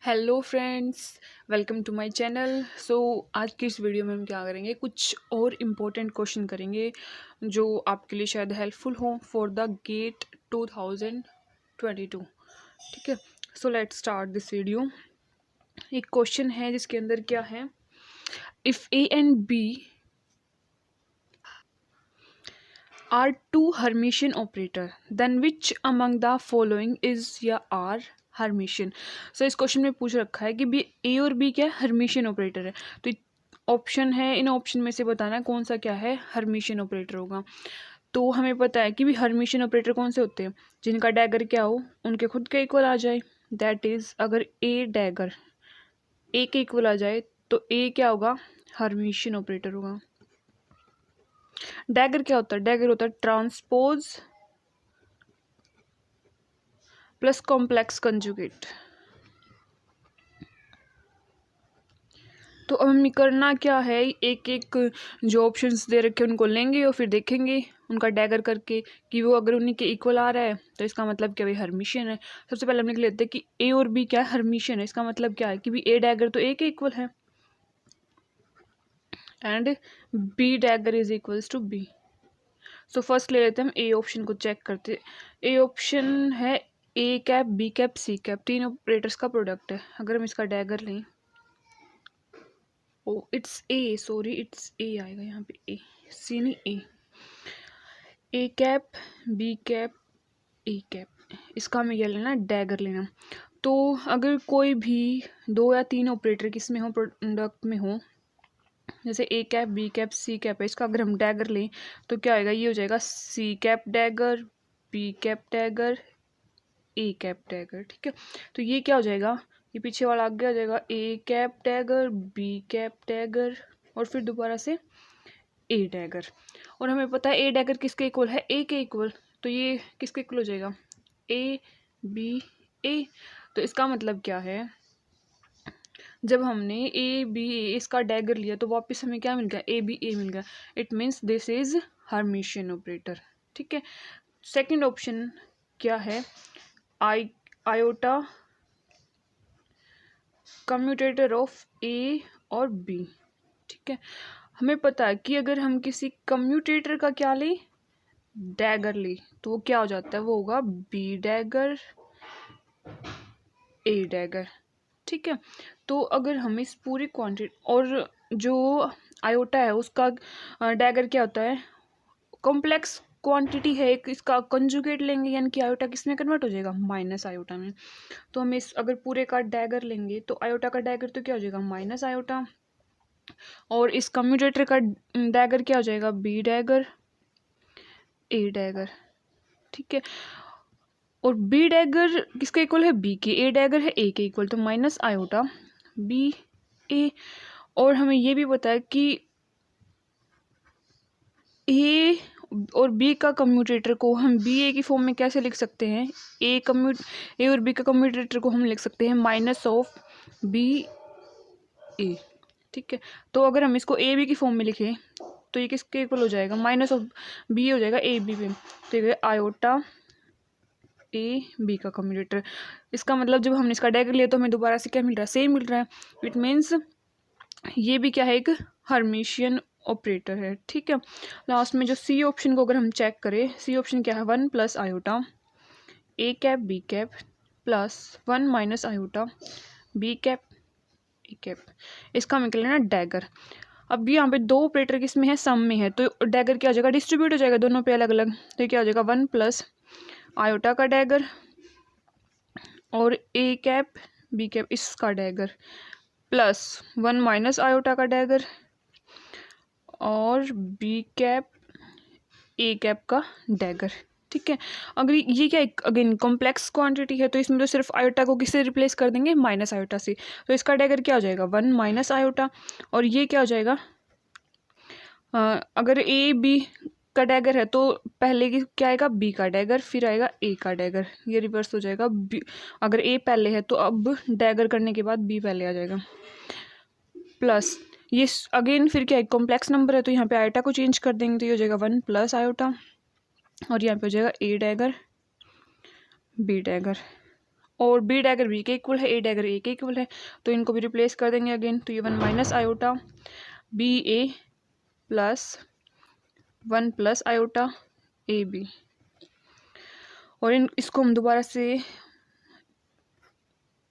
Hello friends, welcome to my channel. आज की इस वीडियो में हम क्या करेंगे, कुछ और इम्पोर्टेंट क्वेश्चन करेंगे जो आपके लिए शायद हेल्पफुल हो फॉर द गेट 2022। ठीक है, so let's start this video. एक क्वेश्चन है जिसके अंदर क्या है, if A and B are two Hermitian operator then which among the following is या आर हर्मिशियन। सो इस क्वेश्चन में पूछ रखा है कि बी ए और बी क्या है, हर्मिशियन ऑपरेटर है। तो ऑप्शन है, इन ऑप्शन में से बताना है कौन सा क्या है, हर्मिशियन ऑपरेटर होगा। तो हमें पता है कि भी हर्मिशियन ऑपरेटर कौन से होते हैं, जिनका डैगर क्या हो उनके खुद के इक्वल आ जाए। दैट इज अगर ए डैगर ए के इक्वल आ जाए तो ए क्या होगा, हर्मिशियन ऑपरेटर होगा। डैगर क्या होता है, डैगर होता है ट्रांसपोज प्लस कॉम्प्लेक्स कंजुगेट। तो अब हमें करना क्या है, एक एक जो ऑप्शंस दे रखे हैं उनको लेंगे और फिर देखेंगे उनका डैगर करके कि वो अगर उन्हीं के इक्वल आ रहा है तो इसका मतलब क्या, भाई हर्मिशियन है। सबसे पहले हम लिख लेते हैं कि ए और बी क्या है, हर्मिशियन है। इसका मतलब क्या है कि भी ए डैगर तो ए के इक्वल है and B dagger is equals to B. So first ले लेते हैं हम ए ऑप्शन को, चेक करते। ए ऑप्शन है A cap B cap C cap, तीन ऑपरेटर्स का प्रोडक्ट है। अगर हम इसका डैगर लें, oh it's A, sorry it's A आएगा यहाँ पे, ए सी नहीं, A cap B cap A cap, इसका हमें क्या लेना, डैगर लेना। तो अगर कोई भी दो या तीन ऑपरेटर किस में हो, प्रोडक्ट में हो, जैसे A cap B cap C cap है, इसका अगर हम डैगर लें तो क्या आएगा, ये हो जाएगा C cap dagger B cap dagger A cap dagger. ठीक है, तो ये क्या हो जाएगा, ये पीछे वाला आगे आ जाएगा, A cap dagger B cap dagger और फिर दोबारा से ए डैगर। और हमें पता है ए डैगर किसके इक्वल है, ए के इक्वल। तो ये किसके इक्वल हो जाएगा, ए बी ए। तो इसका मतलब क्या है, जब हमने ए बी ए इसका डैगर लिया तो वापस हमें क्या मिल गया, ए बी ए मिल गया। It means this is Hermitian operator. ठीक है, सेकंड ऑप्शन क्या है, आयोटा कम्यूटेटर ऑफ ए और बी। ठीक है, हमें पता है कि अगर हम किसी कम्यूटेटर का क्या लें, डैगर ले, तो वो क्या हो जाता है, वो होगा बी डैगर ए डैगर। ठीक है, तो अगर हम इस पूरी क्वांटिटी और जो आयोटा है उसका डैगर क्या होता है, कॉम्प्लेक्स क्वांटिटी है एक, इसका कंजुगेट लेंगे यानी कि आयोटा किस में कन्वर्ट हो जाएगा, माइनस आयोटा में। तो हम इस अगर पूरे का डैगर लेंगे तो आयोटा का डैगर तो क्या हो जाएगा, माइनस आयोटा, और इस कम्यूटेटर का डैगर क्या हो जाएगा, बी डैगर ए डैगर। ठीक है, और बी डैगर किसके इक्वल है, बी के, ए डैगर है ए के इक्वल, तो माइनस आयोटा बी ए। और हमें ये भी पता है कि ए और बी का कम्यूटेटर को हम बी ए की फॉर्म में कैसे लिख सकते हैं, ए और बी का कम्यूटेटर को हम लिख सकते हैं माइनस ऑफ बी ए। ठीक है, तो अगर हम इसको ए बी की फॉर्म में लिखें तो ये किसके इक्वल हो जाएगा, माइनस ऑफ बी हो जाएगा ए बी पे। तो ये आयोटा ए बी का कम्यूटेटर। इसका मतलब जब हमने इसका डैगर लिया तो हमें दोबारा से क्या मिल रहा है, सेम मिल रहा है। इट मीन्स ये भी क्या है, एक हर्मिशियन ऑपरेटर है। ठीक है, लास्ट में जो सी ऑप्शन को अगर हम चेक करें, सी ऑप्शन क्या है, one plus iota A cap B cap plus one minus iota B cap A cap, इसका हमें क्या लेना, डैगर। अब यहाँ पे दो ऑपरेटर किस में है, सम में है, तो डैगर क्या हो जाएगा, डिस्ट्रीब्यूट हो जाएगा दोनों पे अलग अलग। तो क्या हो जाएगा, वन प्लस आयोटा का डैगर और ए कैप बी कैप इसका dagger plus one minus iota का डैगर और बी कैप ए कैप का डैगर। ठीक है, अगर ये क्या अगेन कॉम्प्लेक्स क्वांटिटी है तो इसमें तो सिर्फ आयोटा को किससे रिप्लेस कर देंगे, माइनस आयोटा से। तो इसका डैगर क्या हो जाएगा, वन माइनस आयोटा, और ये क्या हो जाएगा, अगर ए बी का डैगर है तो पहले की क्या आएगा, बी का डैगर, फिर आएगा ए का डैगर, ये रिवर्स हो जाएगा। बी अगर ए पहले है तो अब डैगर करने के बाद बी पहले आ जाएगा, प्लस ये अगेन फिर क्या है, कॉम्प्लेक्स नंबर है तो यहाँ पे आयोटा को चेंज कर देंगे तो ये हो जाएगा वन प्लस आयोटा, और यहाँ पे हो जाएगा ए डैगर बी डैगर, और बी डैगर बी के इक्वल है, ए डैगर ए के इक्वल है, तो इनको भी रिप्लेस कर देंगे अगेन। तो ये 1 minus iota B A plus 1 plus iota A B, और इसको हम दोबारा से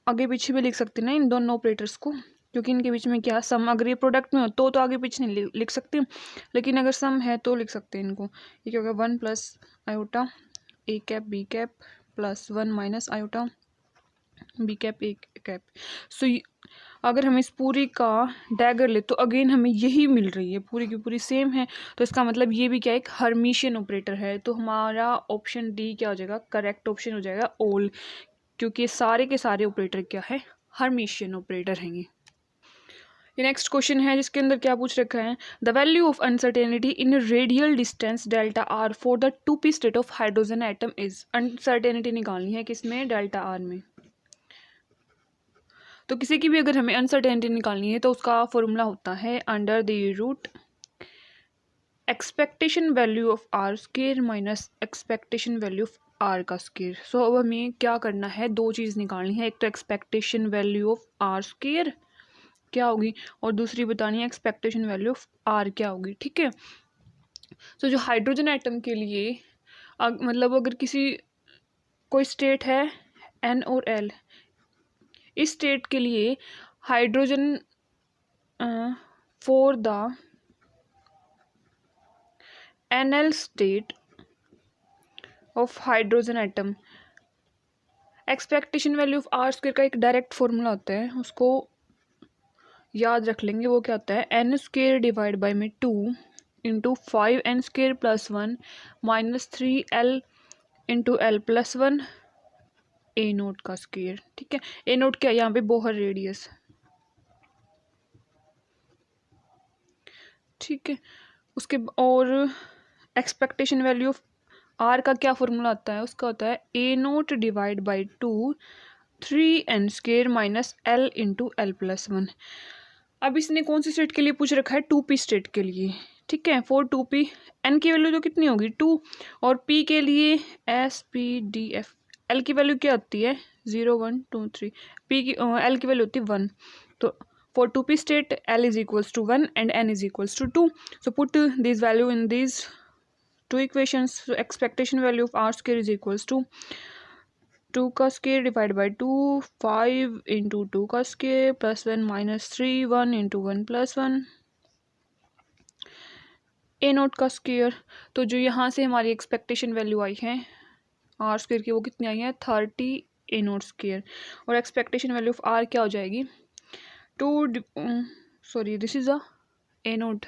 आगे पीछे भी लिख सकते हैं ना इन दोनों ऑपरेटर्स को, क्योंकि इनके बीच में क्या सम, अगर ये प्रोडक्ट में हो तो आगे पीछे नहीं लिख सकते, लेकिन अगर सम है तो लिख सकते हैं इनको। ये क्या होगा 1 plus iota A cap B cap plus 1 minus iota B cap A cap. So अगर हम इस पूरी का डैगर ले तो अगेन हमें यही मिल रही है, पूरी की पूरी सेम है, तो इसका मतलब ये भी क्या एक हर्मिशियन ऑपरेटर है। तो हमारा ऑप्शन डी क्या हो जाएगा, करेक्ट ऑप्शन हो जाएगा ऑल, क्योंकि सारे के सारे ऑपरेटर क्या है, हर्मिशियन ऑपरेटर हैं ये। नेक्स्ट क्वेश्चन है जिसके अंदर क्या पूछ रखा है, the value of uncertainty in radial distance delta R for the 2p state of hydrogen atom is. Uncertainty निकालनी है किसमें, डेल्टा आर में। तो किसी की भी अगर हमें अनसर्टेनिटी निकालनी है तो उसका फॉर्मूला होता है under the root expectation value of are square minus expectation value of are का स्क्वायर। सो अब हमें क्या करना है, दो चीज़ निकालनी है, एक तो expectation value of are square क्या होगी, और दूसरी बतानी है एक्सपेक्टेशन वैल्यू ऑफ आर क्या होगी। ठीक है, तो जो हाइड्रोजन एटम के लिए मतलब अगर किसी कोई स्टेट है एन और एल, इस स्टेट के लिए hydrogen for the NL state of hydrogen atom, expectation value of are square का एक डायरेक्ट फॉर्मूला होता है, उसको याद रख लेंगे। वो क्या होता है, एन स्क्वायर डिवाइड बाई में 2 into 5n square plus 1 minus 3l into l plus 1 ए नोट का स्क्वायर। ठीक है, ए नोट क्या, यहाँ पे बोहर रेडियस। ठीक है, उसके और एक्सपेक्टेशन वैल्यू ऑफ आर का क्या फॉर्मूला होता है, उसका होता है A naught divide by 2 3n square minus l into l plus 1। अब इसने कौन सी स्टेट के लिए पूछ रखा है, 2p स्टेट के लिए। ठीक है, फॉर 2p n की वैल्यू तो कितनी होगी 2, और p के लिए s p d f, l की वैल्यू क्या होती है 0 1 2 3, p की l की वैल्यू होती है 1। तो for 2p state l is equals to 1 and n is equals to 2। So put this value in this two equations. So expectation value of are square is equals to 2 का square divide by 2 5 into 2 का square plus 1 minus 3 1 into 1 plus 1 ए note का square. तो जो यहाँ से हमारी expectation value आई है are square की, वो कितनी आई है 30 ए नोट स्क्वायर, और एक्सपेक्टेशन वैल्यू ऑफ आर क्या हो जाएगी 2 sorry this is a A naught,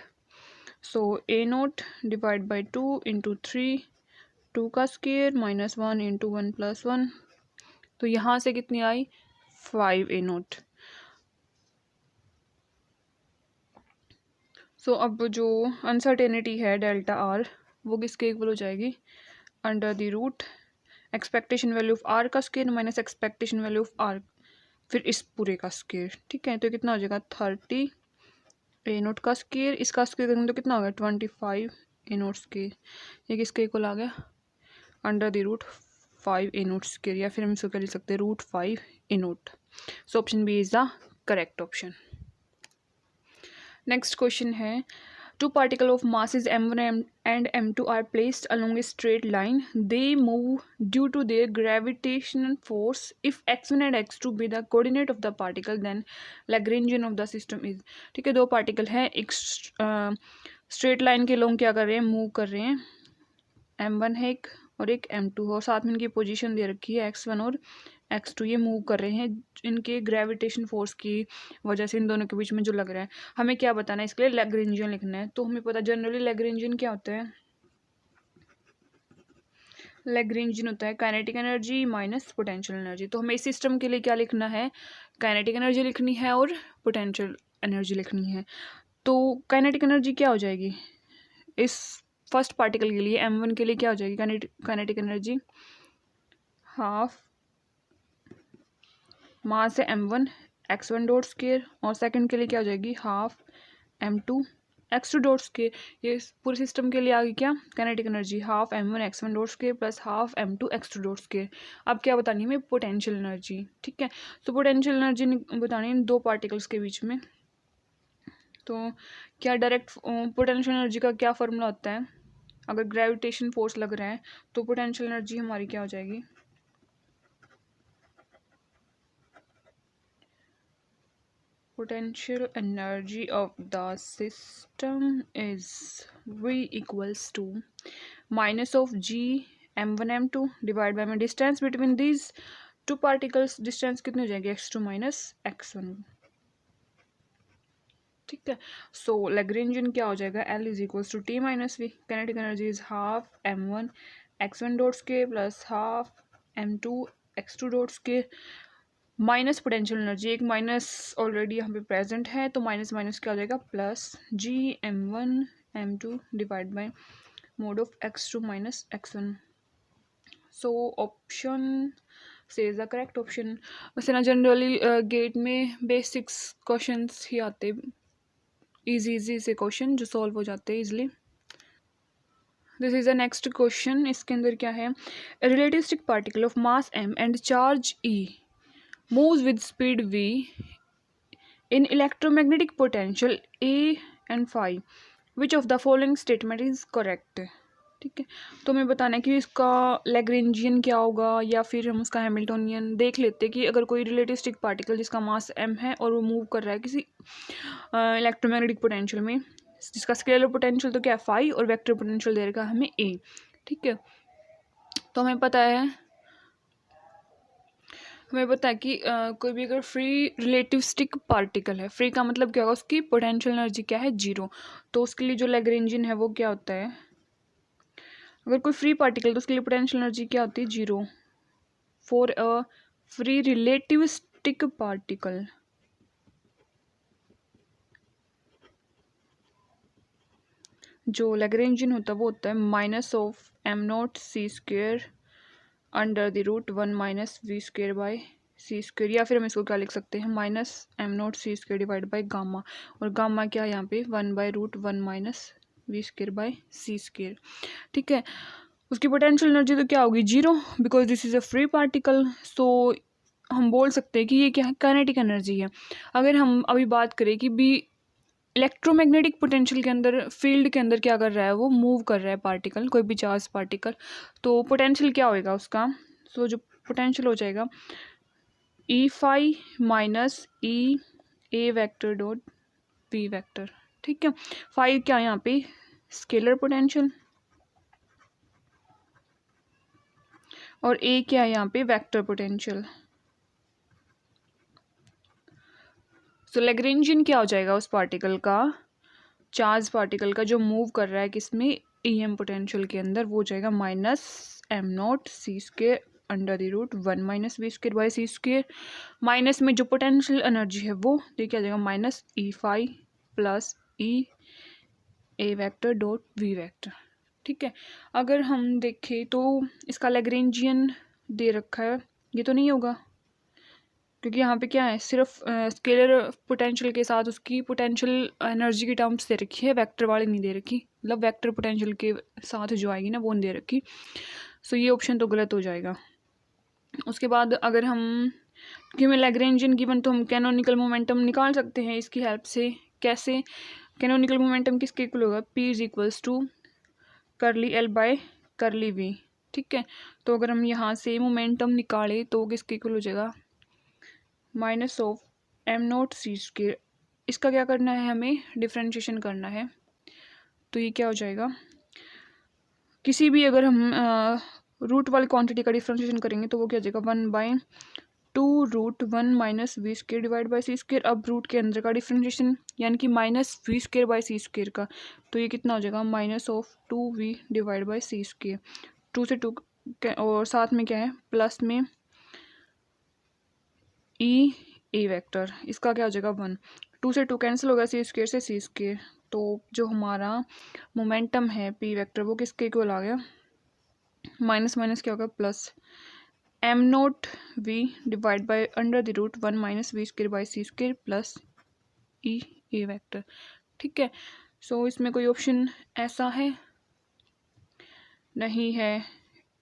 so A naught divide by 2 into 3 2 का स्क्वायर माइनस 1 इंटू 1 प्लस 1, तो यहाँ से कितनी आई 5 ए नोट। सो अब जो अनसर्टेनिटी है डेल्टा आर वो किसके इक्वल हो जाएगी, under the root expectation value of are का square minus expectation value of R फिर इस पूरे का स्क्वायर। ठीक है, तो कितना हो जाएगा 30 ए नोट का स्क्वायर, इसका स्क्वायर करेंगे तो कितना हो गया 25 ए नोट स्क्वायर, ये किसके इक्वल आ गया under the root 5 a naught square, या फिर हम इसको क्या लिख सकते हैं root 5 a naught. So option B is the correct option. Next question है, two particles of masses m1 and m2 are placed along a straight line. They move due to their gravitational force. If x1 and x2 be the coordinate of the particle, then Lagrangian of the system is। ठीक है, दो particle हैं, एक straight line के लोग क्या कर रहे हैं, मूव कर रहे हैं, m1 है एक और एक m2 है, और साथ में इनकी पोजीशन दे रखी है x1 और x2, ये मूव कर रहे हैं इनके ग्रेविटेशन फोर्स की वजह से, इन दोनों के बीच में जो लग रहा है। हमें क्या बताना है, इसके लिए लैग्रेंजियन लिखना है। तो हमें पता जनरली लैग्रेंजियन क्या होता है, लैग्रेंजियन होता है kinetic energy minus potential energy. तो हमें इस सिस्टम के लिए क्या लिखना है, काइनेटिक एनर्जी लिखनी है और पोटेंशियल एनर्जी लिखनी है। तो काइनेटिक एनर्जी क्या हो जाएगी इस फर्स्ट पार्टिकल के लिए, m1 के लिए क्या हो जाएगी काइनेटिक एनर्जी, हाफ मास है m1 x1 डॉट स्क्वायर, और सेकंड के लिए क्या हो जाएगी हाफ m2 x2 डॉट्स के, ये पूरे सिस्टम के लिए आ गई क्या kinetic energy, half m1 x1 dots के plus half m2 x2 dots के। अब क्या बतानी है हमें पोटेंशियल एनर्जी, ठीक है। तो पोटेंशियल एनर्जी बतानी है इन दो पार्टिकल्स के बीच में। तो क्या डायरेक्ट पोटेंशियल एनर्जी का क्या फॉर्मूला होता है, अगर ग्रेविटेशन फोर्स लग रहा है तो पोटेंशियल एनर्जी हमारी क्या हो जाएगी, potential energy of the system is V equals to minus of G m1 m2 divided by my distance between these two particles, distance कितनी हो जाएगी x2 minus x1, ठीक है। सो लैग्रेंजियन क्या हो जाएगा, L is equals to T minus V, kinetic energy is half m1 x1 dots के plus half m2 x2 dots के माइनस पोटेंशियल एनर्जी, एक माइनस ऑलरेडी यहाँ पे प्रेजेंट है तो माइनस माइनस क्या हो जाएगा plus G m1 m2 divide by mod of x2 minus x1। So option C is the correct option. वैसे ना जनरली गेट में बेसिक्स क्वेश्चंस ही आते, इजी से क्वेश्चन जो सॉल्व हो जाते हैं easily. This is the next question, इसके अंदर क्या है, relativistic particle of mass m and charge E moves with speed v in electromagnetic potential A and phi, which of the following statement is correct, ठीक है। तो हमें बताना है कि इसका लैग्रेंजियन क्या होगा या फिर हम उसका हैमिल्टोनियन देख लेते हैं कि अगर कोई रिलेटिविस्टिक पार्टिकल जिसका मास m है और वो मूव कर रहा है किसी इलेक्ट्रोमैग्नेटिक पोटेंशियल में, जिसका स्केलर पोटेंशियल तो क्या है फाई और वेक्टर पोटेंशियल दे रखा हमें a, ठीक है। तो हमें पता है कि कोई भी अगर फ्री रिलेटिविस्टिक पार्टिकल है, फ्री का मतलब क्या होगा, उसकी पोटेंशियल एनर्जी क्या है जीरो, तो उसके लिए जो लैग्रेंजियन है वो क्या होता है, अगर कोई फ्री पार्टिकल तो उसके लिए पोटेंशियल एनर्जी क्या होती है zero for a free relativistic particle. जो लैग्रेंजियन होता है वो होता है minus of M naught C square under the root 1 minus V square by C square, या फिर हम इसको क्या लिख सकते हैं minus M naught C square divide by gamma, और गामा क्या है यहाँ पे 1 by root 1 minus V square by C square, ठीक है। उसकी पोटेंशियल एनर्जी तो क्या होगी zero because this is a free particle. So हम बोल सकते हैं कि ये क्या है काइनेटिक एनर्जी है। अगर हम अभी बात करें कि भी इलेक्ट्रोमैग्नेटिक पोटेंशियल के अंदर फील्ड के अंदर क्या कर रहा है, वो मूव कर रहा है पार्टिकल, कोई भी चार्ज पार्टिकल, तो पोटेंशियल क्या होएगा उसका, सो जो पोटेंशियल हो जाएगा ई phi minus E A vector dot P vector, ठीक है। फाई क्या है यहाँ पे स्केलर पोटेंशियल और ए क्या है यहाँ पे वेक्टर पोटेंशियल। सो लैग्रेंजियन क्या हो जाएगा उस पार्टिकल का, चार्ज पार्टिकल का जो मूव कर रहा है किसमें EM पोटेंशियल के अंदर, वो हो जाएगा minus M naught C square under the root 1 minus V square by C square, minus में जो पोटेंशियल एनर्जी है वो देखिए आ जाएगा minus E phi plus E A vector dot V vector, ठीक है। अगर हम देखें तो इसका लैग्रेंजियन दे रखा है, ये तो नहीं होगा क्योंकि यहाँ पे क्या है सिर्फ स्केलर पोटेंशियल के साथ उसकी पोटेंशियल एनर्जी की टर्म्स दे रखी है, वेक्टर वाली नहीं दे रखी, मतलब वेक्टर पोटेंशियल के साथ जो आएगी ना वो नहीं दे रखी। सो ये ऑप्शन तो गलत हो जाएगा। उसके बाद अगर हम क्योंकि हमें लैग्रेंजियन गिवन तो हम कैनोनिकल मोमेंटम निकाल सकते हैं इसकी हेल्प से। कैसे, कैनोनिकल मोमेंटम किसके इक्वल होगा, P इज इक्वल्स टू करली L बाय करली V, ठीक है। तो अगर हम यहाँ से मोमेंटम निकालें तो किसके इक्वल हो जाएगा minus of M naught C square, इसका क्या करना है हमें डिफ्रेंशिएशन करना है, तो ये क्या हो जाएगा किसी भी अगर हम रूट वाली क्वांटिटी का डिफ्रेंशिएशन करेंगे तो वो क्या हो जाएगा 1/2 root 1 minus V square divide by C square. अब रूट के अंदर का डिफ्रेंशिएशन यानी कि minus V square by C square का, तो ये कितना हो जाएगा minus of 2v divide by C square, 2 से 2 और साथ में क्या है प्लस में ई ए वेक्टर, इसका क्या हो जाएगा 1, 2 से 2 कैंसिल होगा सी स्क्वेयर से सी स्क्वेयर, तो जो हमारा मोमेंटम है पी वेक्टर वो किसके इक्वल आ गया माइनस माइनस क्या होगा plus M naught V divide by under the root 1 minus V square by C square plus E A vector, ठीक है। सो इसमें कोई ऑप्शन ऐसा है नहीं है।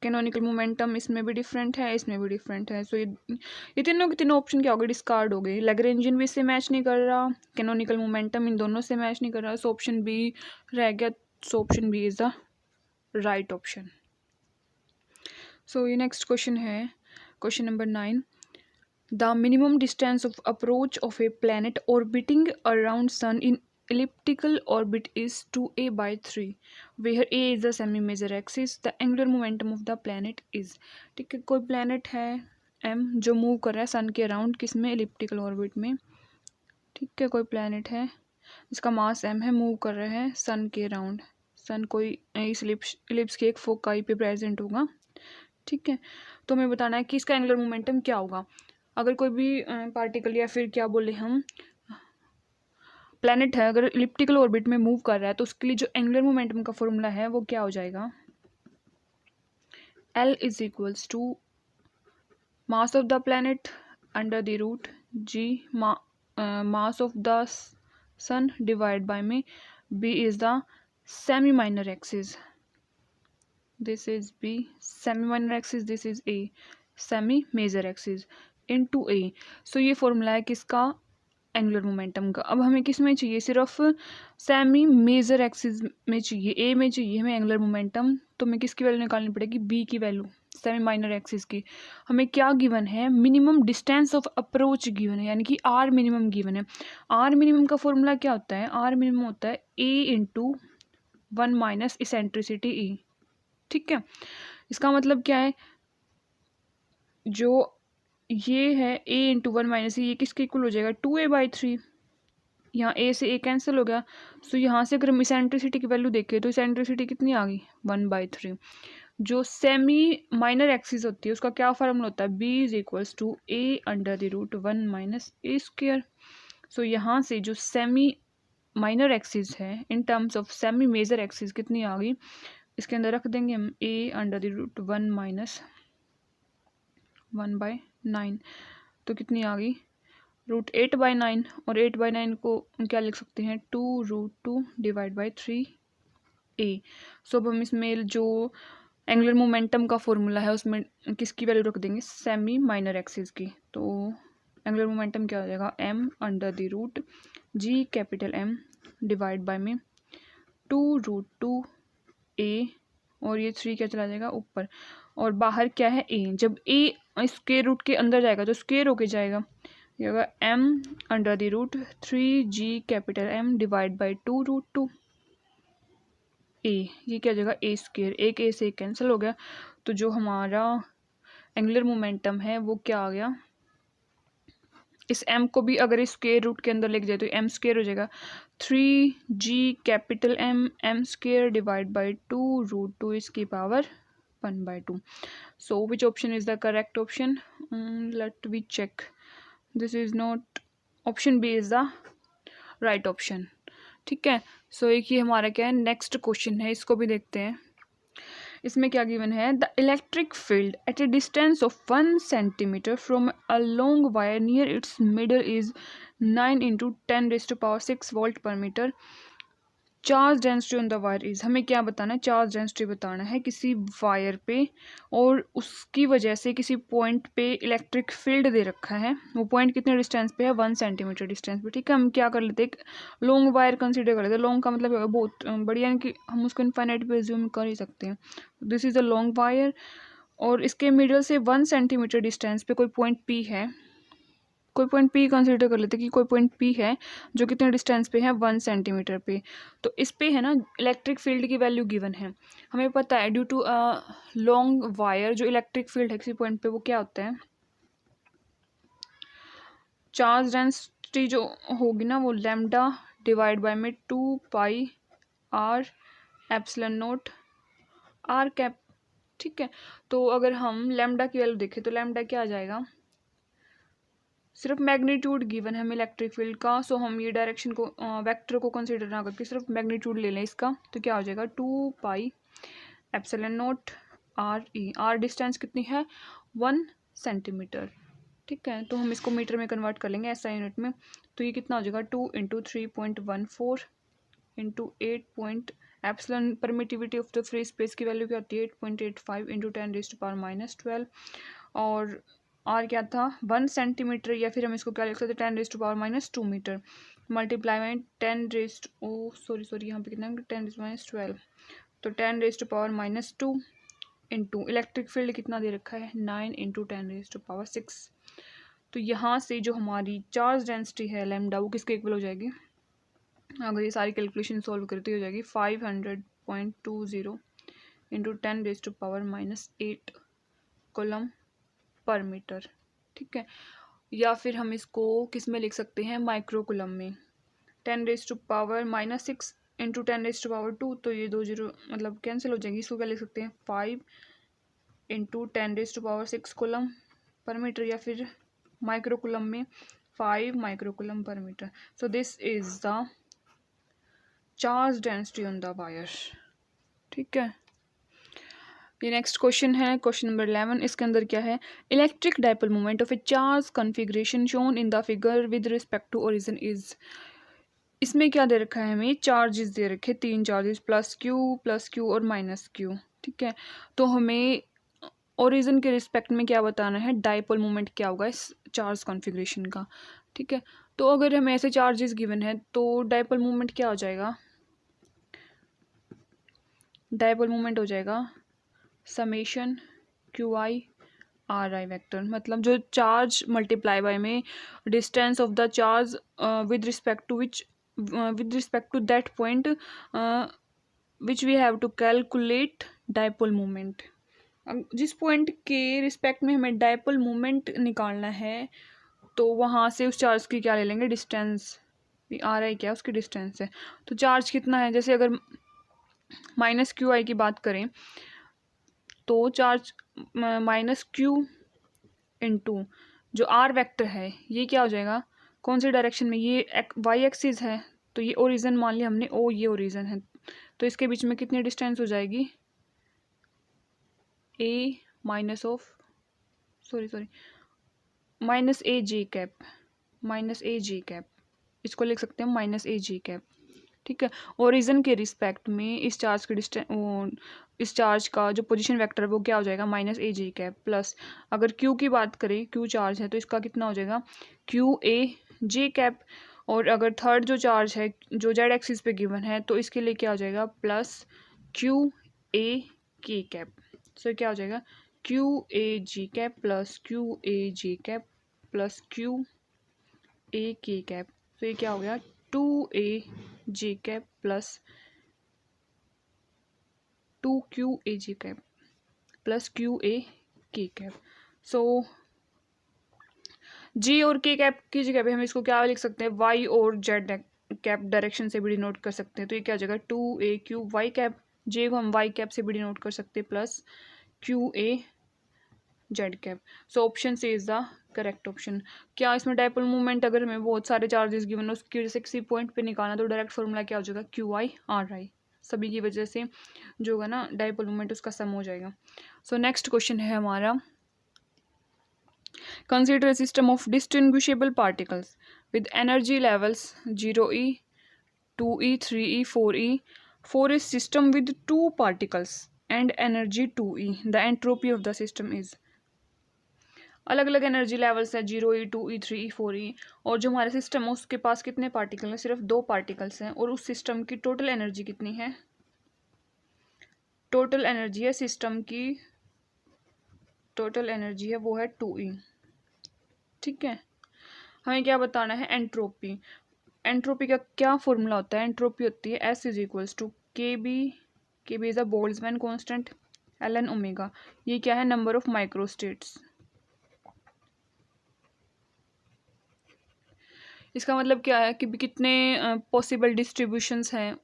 कैनोनिकल मोमेंटम इसमें भी डिफरेंट है, इसमें भी डिफरेंट है। सो ये तीनों के तीनों ऑप्शन क्या हो गए, डिस्कार्ड हो गए। लैग्रेंजियन भी इससे मैच नहीं कर रहा, कैनोनिकल मोमेंटम इन दोनों से मैच नहीं कर रहा। सो ऑप्शन बी रह गया। So option B is the right option. So ये नेक्स्ट क्वेश्चन है, question number 9। The minimum distance of approach of a planet orbiting around sun in elliptical orbit is 2a by 3 where a is the semi major axis, the angular momentum of the planet is। ठीक है, कोई planet है m जो move कर रहा है सन के around, किस में, इलिप्टिकल ऑर्बिट में। ठीक है, कोई प्लैनेट है जिसका मास m है, मूव कर रहा है सन के अराउंड। सन कोई इस इलिप्स के एक फोकाई पे प्रेजेंट होगा। ठीक है, तो हमें बताना है कि इसका एंगुलर मोमेंटम क्या होगा। अगर कोई भी पार्टिकल या फिर क्या बोले हम प्लैनेट है, अगर इलिप्टिकल ऑर्बिट में मूव कर रहा है तो उसके लिए जो एंगुलर मोमेंटम का फॉर्मूला है वो क्या हो जाएगा, L is equals to mass of the planet under the root g mass of the sun divide by में b is the semi minor axis, this is b semi minor axis, this is a semi major axis into a। सो ये formula है किसका, angular momentum का। अब हमें किस में चाहिए, सिर्फ सेमी मेजर एक्सिस में चाहिए, ए में चाहिए हमें एंगुलर मोमेंटम। तो हमें किसकी वैल्यू निकालनी पड़ेगी, बी की वैल्यू, सेमी माइनर एक्सिस की। हमें क्या गिवन है, minimum distance of approach given है, यानी कि आर मिनिमम गिवन है। आर मिनिमम का फॉर्मूला क्या होता है, आर मिनिमम होता है ए इंटू 1 माइनस इसेंट्रिसिटी ई। ठीक है, इसका मतलब क्या है, जो ये है a इंटू 1 माइनस ये किसके इक्वल हो जाएगा, 2a/3। यहाँ a से a कैंसिल हो गया। सो यहाँ से अगर हम इसेंट्रिसिटी की वैल्यू देखें तो इसेंट्रिसिटी कितनी आ गई, 1/3। जो सेमी माइनर एक्सिस होती है उसका क्या फार्मूला होता है, b is equals to a under the root 1 minus a square. So यहाँ से जो सेमी माइनर एक्सिस है in terms of semi major axis कितनी आ गई, इसके अंदर रख देंगे हम a under the root 1 minus 1/9। तो कितनी आ गई, रूट 8/9। और 8/9 को क्या लिख सकते हैं, 2√2 डिवाइड बाई 3a। सो अब हम इसमें जो एंगुलर मोमेंटम का फॉर्मूला है उसमें किसकी वैल्यू रख देंगे, सेमी माइनर एक्सिस की। तो एंगुलर मोमेंटम क्या हो जाएगा, m under the root g capital M divide by में 2√2a, और ये 3 क्या चला जाएगा ऊपर, और बाहर क्या है a। जब a स्क्वायर रूट के अंदर जाएगा तो स्क्वायर होके जाएगा, ये होगा m under the root 3g capital M divide by 2√2a। ये क्या हो जाएगा, a स्क्वायर, एक a से कैंसिल हो गया। तो जो हमारा एंगुलर मोमेंटम है वो क्या आ गया, इस m को भी अगर इस स्क्वायर रूट के अंदर लेके जाए तो m स्क्वायर हो जाएगा, 3g capital M square divide by 2√2 इसकी power 1/2। So which option is the correct option, let we check, this is not, option B is the right option. ठीक है, सो एक ही हमारा क्या है नेक्स्ट क्वेश्चन है, इसको भी देखते हैं। इसमें क्या गिवन है, the electric field at a distance of 1 centimetre from a long wire near its middle is 9 × 10⁻6 volt per metre. Charge density on the wire is, हमें क्या बताना है, चार्ज डेंसिटी बताना है किसी वायर पे, और उसकी वजह से किसी पॉइंट पे इलेक्ट्रिक फील्ड दे रखा है। वो पॉइंट कितने डिस्टेंस पे है, 1 सेंटीमीटर डिस्टेंस पे। ठीक है, हम क्या कर लेते हैं, लॉन्ग वायर कंसीडर कर लेते हैं। लॉन्ग का मतलब है बहुत बड़ी, यानी कि हम उसको इनफाइनाइट पे एज्यूम कर ही सकते हैं। This is a long wire, और इसके मिडल से 1 सेंटीमीटर डिस्टेंस पे कोई पॉइंट पी है, कोई पॉइंट पी कंसीडर कर लेते हैं कि कोई पॉइंट पी है जो कितने डिस्टेंस पे है, 1 सेंटीमीटर पे। तो इस पे है ना इलेक्ट्रिक फील्ड की वैल्यू गिवन है, हमें पता है ड्यू टू लॉन्ग वायर जो इलेक्ट्रिक फील्ड है किसी पॉइंट पे वो क्या होता है, चार्ज डेंसिटी जो होगी ना वो लैम्डा डिवाइड बाय में 2πr epsilon naught r cap. ठीक है, तो अगर हम लैम्डा की वैल्यू देखें तो लैम्डा क्या आ जाएगा, सिर्फ मैग्नीट्यूड गिवन है हमें इलेक्ट्रिक फील्ड का। सो हम ये डायरेक्शन को वेक्टर को कंसीडर ना करके सिर्फ मैग्नीट्यूड ले लें इसका, तो क्या हो जाएगा 2π epsilon naught r। R distance कितनी है, 1 सेंटीमीटर। ठीक है, तो हम इसको मीटर में कन्वर्ट कर लेंगे ऐसा यूनिट में। तो ये कितना हो जाएगा, 2 × 3.14 into 8 epsilon permittivity of the free space की वैल्यू क्या होती है 8.85 इंटू 10⁻⁻12 और आर क्या था 1 सेंटीमीटर या फिर हम इसको क्या लिख सकते हैं 10⁻⁻2 मीटर मल्टीप्लाई में 10 यहाँ पे कितना 10⁻12 तो 10⁻⁻2 इंटू इलेक्ट्रिक फील्ड कितना दे रखा है 9 इंटू 10⁻6 तो यहाँ से जो हमारी चार्ज डेंसिटी है लैम्डा वो किसके इक्वल हो जाएगी अगर ये सारी कैलकुलेशन सॉल्व करती हो जाएगी 500.20 इंटू 10⁻⁻8 कूलम पर मीटर। ठीक है, या फिर हम इसको किस में लिख सकते हैं माइक्रो कूलम में 10⁻⁻6 इंटू 10⁻2 तो ये 2 जीरो मतलब कैंसिल हो जाएगी। इसको क्या लिख सकते हैं 5 इंटू 10⁻6 कूलम पर मीटर या फिर माइक्रो कूलम में 5 micro coulomb per metre. So this is the charge density on the wire. ठीक है, ये नेक्स्ट क्वेश्चन है क्वेश्चन नंबर 11। इसके अंदर क्या है electric dipole moment of a charge configuration shown in the figure with respect to origin is. इसमें क्या दे रखा है हमें चार्जेस दे रखे 3 चार्जेस प्लस क्यू और माइनस क्यू। ठीक है, तो हमें ओरिजिन के रिस्पेक्ट में क्या बताना है डाइपोल मोमेंट क्या होगा इस चार्ज कॉन्फ़िगरेशन का। ठीक है, तो अगर हमें ऐसे चार्जेस गिवन है तो डाइपोल मोमेंट क्या हो जाएगा डाइपोल मोमेंट हो जाएगा summation Q I R I vector मतलब जो चार्ज मल्टीप्लाई बाय में distance of the charge with respect to that point which we have to calculate dipole moment. जिस पॉइंट के रिस्पेक्ट में हमें डाइपोल मोमेंट निकालना है तो वहाँ से उस चार्ज की क्या ले लेंगे डिस्टेंस आर आई क्या उसकी डिस्टेंस है। तो चार्ज कितना है जैसे अगर माइनस क्यू आई की बात करें तो चार्ज माइनस क्यू इंटू जो आर वेक्टर है ये क्या हो जाएगा कौन सी डायरेक्शन में ये वाई एक्सिस है तो ये ओरिजिन मान लिया हमने ओ ये ओरिजिन है तो इसके बीच में कितनी डिस्टेंस हो जाएगी A minus of minus A G cap इसको लिख सकते हैं माइनस ए जी कैप। ठीक है, ओरिजिन के रिस्पेक्ट में इस चार्ज का जो पोजीशन वेक्टर है वो क्या हो जाएगा minus A G cap plus अगर क्यू की बात करें क्यू चार्ज है तो इसका कितना हो जाएगा क्यू ए जे कैप और अगर थर्ड जो चार्ज है जो जेड एक्सिस पे गिवन है तो इसके लिए क्या हो जाएगा plus Q A K cap. सो क्या हो जाएगा Q A G cap plus Q A J cap plus Q A K cap. तो ये क्या हो गया 2a J cap plus 2qa J cap plus qa K cap. So G और K cap की जगह पे हम इसको क्या लिख सकते हैं वाई और जेड कैप डायरेक्शन से भी डिनोट कर सकते हैं। तो ये क्या हो जाएगा 2a वाई कैप जे को हम वाई कैप से भी डिनोट कर सकते हैं plus qa Z cap. So option C is the correct option. क्या इसमें डाइपोल मूवमेंट अगर हमें बहुत सारे चार्जेस गिवन है उसकी वजह से किसी पॉइंट पे निकालना तो डायरेक्ट फॉर्मूला क्या हो जाएगा क्यू आई आर आई सभी की वजह से जो होगा ना डाइपोल मूवमेंट उसका सम हो जाएगा। सो नेक्स्ट क्वेश्चन है हमारा consider system of distinguishable particles with energy levels 0e 2e 3e 4e for a system with 2 particles and energy 2e the entropy of the system is। अलग अलग energy levels है 0e 2e 3e 4e और जो हमारा system है उसके पास कितने particle हैं सिर्फ 2 पार्टिकल्स हैं और उस सिस्टम की टोटल एनर्जी कितनी है टोटल एनर्जी है सिस्टम की टोटल एनर्जी है वो है 2e। ठीक है, हमें क्या बताना है एंट्रोपी। एंट्रोपी का क्या फॉर्मूला होता है एंट्रोपी होती है S is equals to K B is a Boltzmann constant ln omega. ये क्या है नंबर ऑफ माइक्रोस्टेट्स। इसका मतलब क्या है कि कितने पॉसिबल डिस्ट्रीब्यूशंस हैं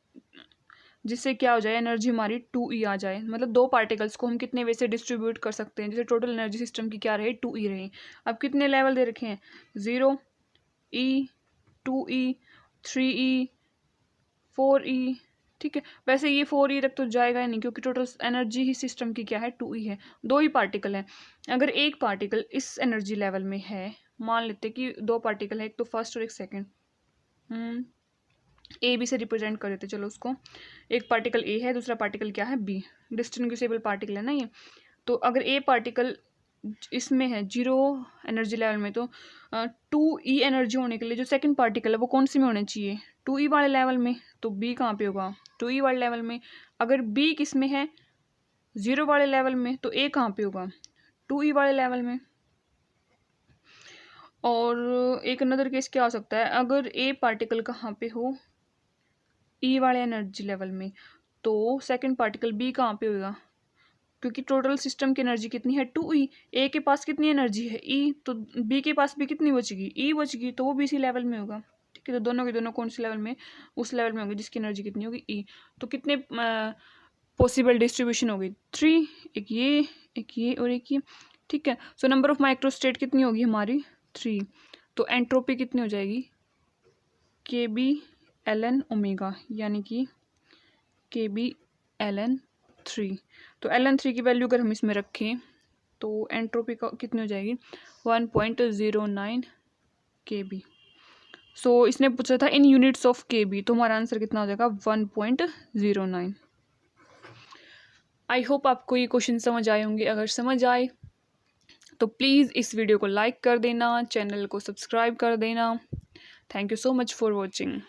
जिससे क्या हो जाए एनर्जी हमारी 2e आ जाए मतलब 2 पार्टिकल्स को हम कितने वे से डिस्ट्रीब्यूट कर सकते हैं जैसे टोटल एनर्जी सिस्टम की क्या रहे 2e रहे। अब कितने लेवल दे रखे हैं 0e 2e 3e 4e। ठीक है, वैसे ये 4e तक तो जाएगा ही नहीं क्योंकि टोटल एनर्जी ही सिस्टम की क्या है 2e है 2 ही पार्टिकल हैं। अगर एक पार्टिकल इस एनर्जी लेवल में है मान लेते कि 2 पार्टिकल है एक तो फर्स्ट और एक सेकेंड ए बी से रिप्रेजेंट कर देते। चलो उसको, एक पार्टिकल ए है, दूसरा पार्टिकल क्या है बी, डिस्टिंग्विशेबल पार्टिकल है ना ये। तो अगर ए पार्टिकल इसमें है 0 एनर्जी लेवल में, तो 2e एनर्जी होने के लिए जो सेकंड पार्टिकल है वो कौन सी में होना चाहिए, 2e वाले लेवल में। तो बी कहाँ पे होगा, 2e वाले लेवल में। अगर बी किस में है 0 वाले लेवल में, तो ए कहाँ पे होगा, 2e वाले लेवल में। और एक अनदर केस क्या हो सकता है, अगर ए पार्टिकल कहाँ पे हो ई वाले एनर्जी लेवल में, तो सेकंड पार्टिकल बी कहाँ पे होगा, क्योंकि टोटल सिस्टम की एनर्जी कितनी है 2e, ए के पास कितनी एनर्जी है ई, तो बी के पास भी कितनी बचेगी ई बचेगी, तो वो भी इसी लेवल में होगा। ठीक है, तो दोनों के दोनों कौन से लेवल में, उस लेवल में होंगे जिसकी एनर्जी कितनी होगी ई। तो कितने पॉसिबल डिस्ट्रीब्यूशन होगी 3, एक ये और एक ये। ठीक है, सो नंबर ऑफ माइक्रोस्टेट कितनी होगी हमारी 3। तो एंट्रोपी कितनी हो जाएगी के बी एल एन ओमेगा, यानी कि के बी एल एन 3। तो एल एन 3 की वैल्यू अगर हम इसमें रखें तो एंट्रोपी का कितनी हो जाएगी 1.09 के बी। सो इसने पूछा था इन यूनिट्स ऑफ के बी, तो हमारा आंसर कितना हो जाएगा 1.09। आई होप आपको ये क्वेश्चन समझ आए होंगे। अगर समझ आए तो प्लीज़ इस वीडियो को लाइक कर देना, चैनल को सब्सक्राइब कर देना। Thank you so much for watching.